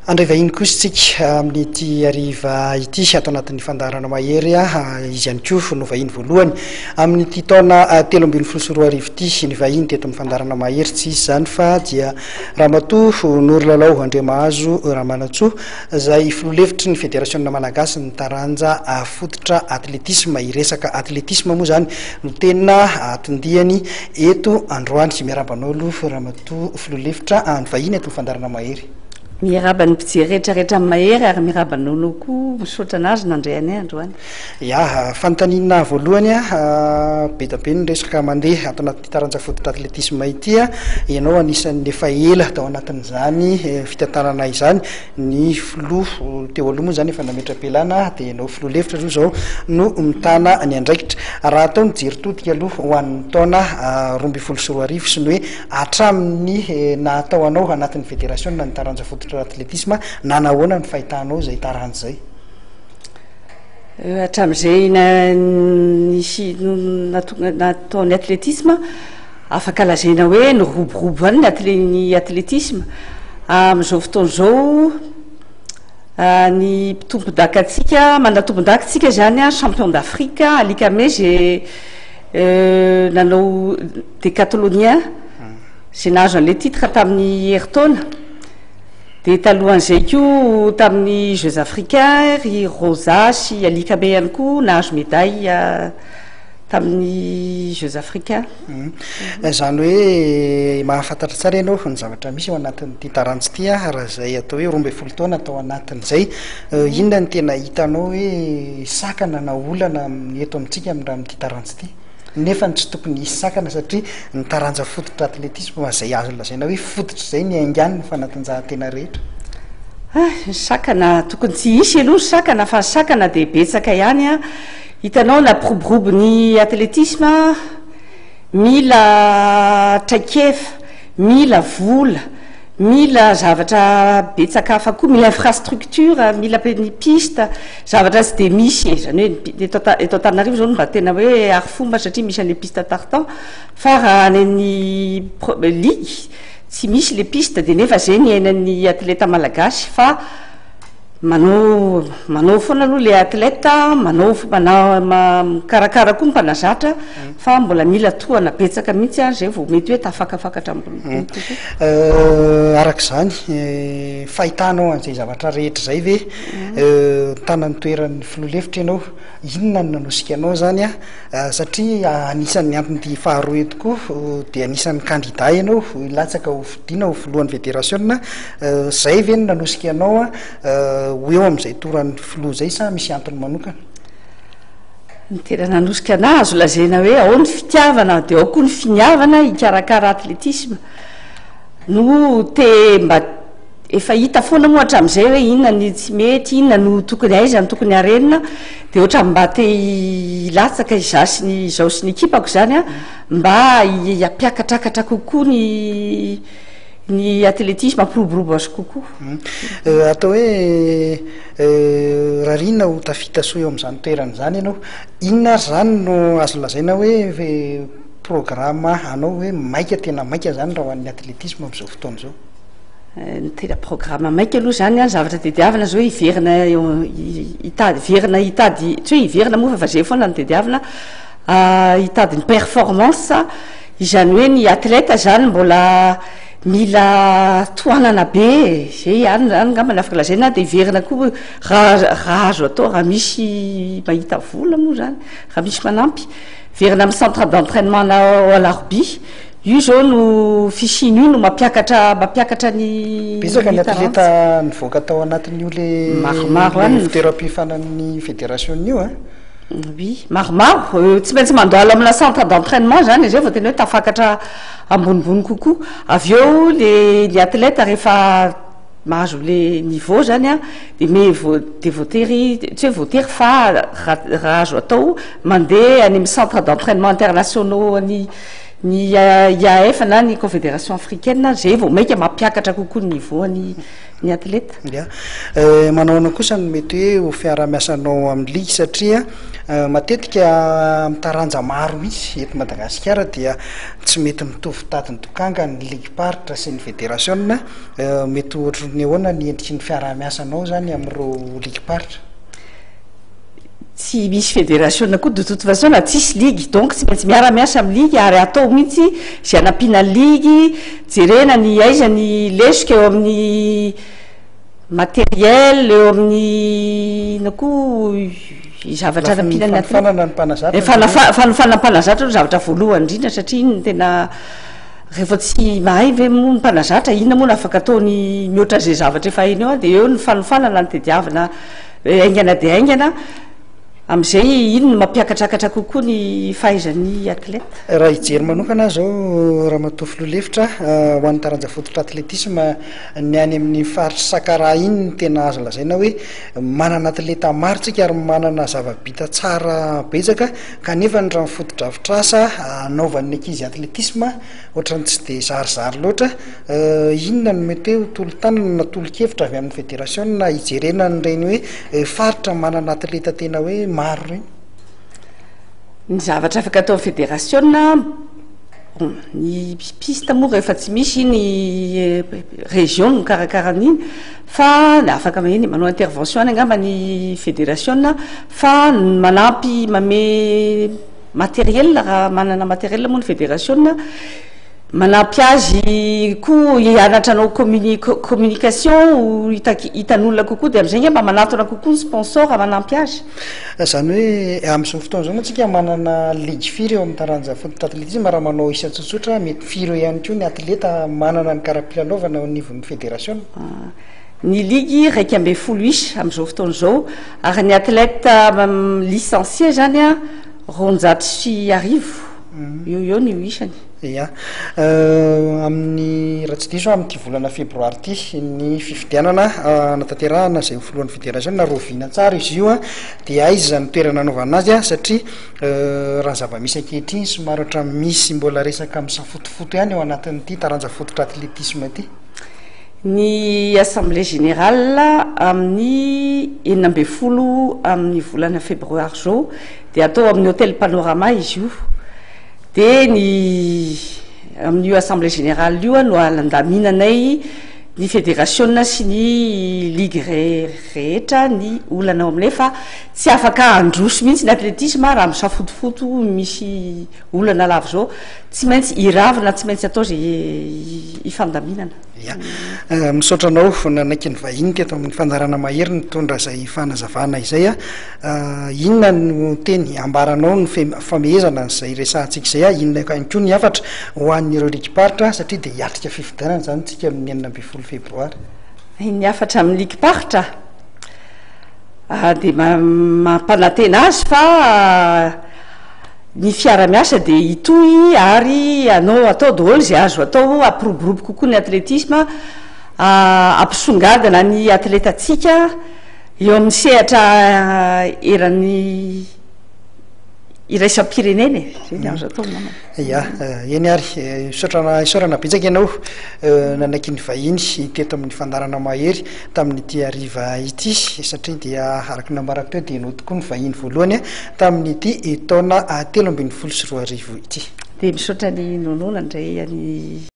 Andray vahiny kosa amin'ity ariva ity atao anatin'ny fandarana mahery izy ihany koa no vahiny voalohany amin'ity taona 2024 ity ny vahiny teto amin'ny fandarana mahery tsy izy zany fa dia Ramatoa Norilalao Andriamahazo Ramanantsoa izay filoha-hevitry ny Fédération Malagasy ny taranja fototra atletisme iresaka atletisme moa zany no tena tindihany eto androany miaraban'olo Ramatoa filoha-hevitra ny vahiny eto amin'ny fandarana mahery. Miaraba ny mpijery rehetrarehetra amin'ny mahery ary miaraban'olo koa misaotra anazy nandray anay androany. Ya, fanontaniana voalohany be da be ny resaka mandeha atao anaty taranja fototra atletisme ity ianao anisan'ny efa ela tao anatin'izany fitantarana izany ny filoha teo aloha moa zany efa nametra-pialana dia ianao filoha-hevitra aloha zao no mitana ny andraikitra raha atao ny jeritodika aloha ho an'ny taona 2024 sy ny hoe hatramin'ny natao anao anatin'ny fédération na ny taranja fototra atletisme nanahoana ny fahitanao zay taranja zay hatramin'izay nisy nataon'ny atletisme afaka lazaina hoe ny roborobo any ny atletisme amin'izao fotoana zao ny tompon-dakatsika manatompon-dakatsika zany champion d'Afrique alika meze nanao décathlonien zay nahazo an'ilay titre tamin'ny herintaona dia talohan'izay koa tamin'ny Jeux africains ry Rosa sy alika be ihany koa nahazo médaille tamin'ny Jeux africains. Zany hoe mahafantatra tsara ianao ny zavatra misy ao anatin'ity taranja ity raha izay atao hoe 12 taona atao anatin'izay inona ny tena hitanao hoe sakana na olana eto amintsika amin'ity taranja ity nefa tsy tokony hisy sakana satria ny taranja fototra atletisme izay azo lazaina hoe fototra izay ny aingany ny fanatanjahantena rehetra. Sakana tokony tsy hisy aloha ny sakana fa ny sakana dia betsaka ihany hitanao na piroborobo ny atletisme mila traikefa mila vola mila zavatra betsaka hafa koa mila infrastructure mila ny piste zavatra tsy dia misy zany hoe eto Antananarivo zao mba tena hoe ary fomba satria misy an'ilay piste tartan fa raha any ligue tsy misy le piste dia nefa zay ny ainan'ny atleta malagasy fa manao foana aloha le atleta manao karakara koa mpanazatra fa mbola mila tohana betsaka mihitsy zay vao mety hoe tafakafakatra ambony arak'izany fahitanao an'izay zavatra rehetra zay ve tanany toeran'ny filoha-hevitra ianao inona no nanosika anao zany satria anisan'ny antony faharoa eto koa dia anisan'ny candidat ianao ilatsaka ho fidiana ho filohan'ny fédération zay ve no nanosika anao ho eo amin'izay toran'ny filoha zay sa misy antony manokana? Ny tena nanosika anahy azo lazaina hoe ao ny fitiavana dia ao koa ny finiavana hikarakara atletisme no mba efa hita foana moa hatramin'izay hoe inona ny tsy mety inona no tokony aiza ny tokony harenina dia ohatra mba te hilatsaka izao sy ny ekipako zany mba hampiakatrakatra kokoa ny atletisme ampiroborobo azy kokoa. Atao hoe raha rina ho tafita soa eo amin'izany toerana izany ianao inona zany no azo lazaina hoe programme anao hoe maika tena maika zany raha ho an'ny atletisme amin'izao fotoana izao? Ny tena programme maika aloha zany zavatra tediavana zao hiverina hitady tsy hoe hiverina moa fa zay foana ny tediavana hitady ny performance izany hoe ny atleta zany mbola mila tohanana be zay any ngamba afaka lazaina dia hiverina koa raha azo atao raha misy mahita vola moa zany raha misy manampy verina amin'ny centre d'entraînement ao Alarby io zao no fisiny io no mampiakatra ny betsaka ny atleta nivoaka tao anatin'io le maromaro any fitoeram-pifanan'ny fédération io oui maromaro tsy maintsy mandoala amina centre d'entraînement zany zay vao tena hoe tafakatra ambonimbony kokoa avy eo ny atleta rehefa mahazo le niveau zany dia voatery tsy hoe voatery fa raha azo atao mandeha any amin'ny centre d'entraînement internationaux ny IAF na ny confédération africaine zay vao maika mampiakatra kokoa ny voany ny atleta. Ya manaona kosa ny mety hoe ho fiara-miasanao amin'ny ligue satria matetika mitaranja maro mihitsy eto Madagasikara dia tsy mety mitovy tadiny tokanga ny ligue partre sy ny fédération mety ohatra ny ahoana ny endriky ny fiara-miasanao zany amin'ireo ligue partre. Tsy misy fédération koa de toute façon na tsisy ligue donc tsy maintsy miara-miasa amin'ny ligue ary atao mihitsy zay anampiana ligue jerena ny aiza ny lesika eo amin'ny matériel eo amin'ny na koa zavatra anampiana fanofana mpanazatra zavatra voalohany indrindra satria iny no tena rehefa tsy mahay ve moa ny mpanazatra inona moa no afaka ataony mihoatra zay zavatra efa hainy eo dia eo ny fanofanana ny tediavana aingana dia aingana am'izay iny no mampiakatrakatra kokoa ny fahaizan'ny atleta. Raha hijery manokana zao Ramatoa Filoalefitra ho an'ny taranja fototra atletisme ny any amin'ny faritra Sakara iny ny tena azo lazaina hoe manana atleta maro tsika ary manana zava-bita tsara betsaka kanefa ny raha fototra avitrasa anaovan'ny ankizy atletisme ohatrany tsy dia zarizary loatra inona no mety hoe tolo-tanana na tolo-kevitra avy amin'ny fédération na hijerena nyreny hoe faritra manana atleta tena hoe maro reny. Ny zavatra afaka atao amin'ny fédération ny piste moa rehefa tsy misy ny région no karakaran'iny fa afaka maheny manao intervention any angamba ny fédération fa manampy mame matériel raha manana matériel moa ny fédération manampy azy koa hianatra anao communication hitan'olona kokoa dia amin'izay mba manatona kokoa ny sponsor manampy azy. Zany hoe amin'izao fotoana zao antsika manana ligue firy eo amin'ny taranja fototra atletisme raha manao isa tsotsotra mety firy ihany koa ny atleta manana ny karapilanovana ao anivon'ny fédération. Ny ligue raiky amby folo isa amin'izao fotoana zao ary ny atleta licencié zany roanjato sy arivo eo ny isany. Ya amin'ny raha tsy diso amin'ity volana febroary ity ny fifidianana natanterahana zay filohan'ny fédération roviana tsara izy io dia aiza zany toerana anaovana azy satria raha zava-misy ankehitriny somary ohatra misy mbola resaka amin'ny safotofoto ihany eo anatin'ity taranja fototra atletisme ity. Ny assemblée générale amin'ny 12 amin'ny volana febroary zao dia atao amin'ny hôtel Panorama izy io dia ny amin'io assemblée générale io no alandaminanay ny fédération sy ny ligue rehetra ny olana ao aminay fa tsy afaka androso mihitsy ny atletisme raha misafotofoto misy olana lava zao tsy maintsy iravina tsy maintsy atao zay ifandaminana. Ya misaotranao nanaiky ny vahiny teto amin'ny fandarana mahery nitondra zay fanazavana izay inona no teny ambaranao ny famehezana zay resahantsika zay inona ihany koa ny afatra ho an'ireo ligue partre satria dia hiatrika fifidianana zany tsika amin'ny 12 febroary. Ny afatra amin'ny ligue partre dia mampanantena azy fa ny fiara-miasa dia hitohy ary atao daholo zay azo atao ampiroborobo kokoa ny atletisme ampisongadina ny atletatsika eo amin'ny sehatra eran'ny iraisam-pirenena zay azo atao. Ya eny ary isaorana betsaka ianao nanaiky ny vahiny teto amin'ny fandarana mahery tamin'ity ariva ity satria dia araky nambarako teo dia nao tokoa ny vahiny voalohany tamin'ity taona 13 sy 14 ity. Dia misaotra ny nonoana indray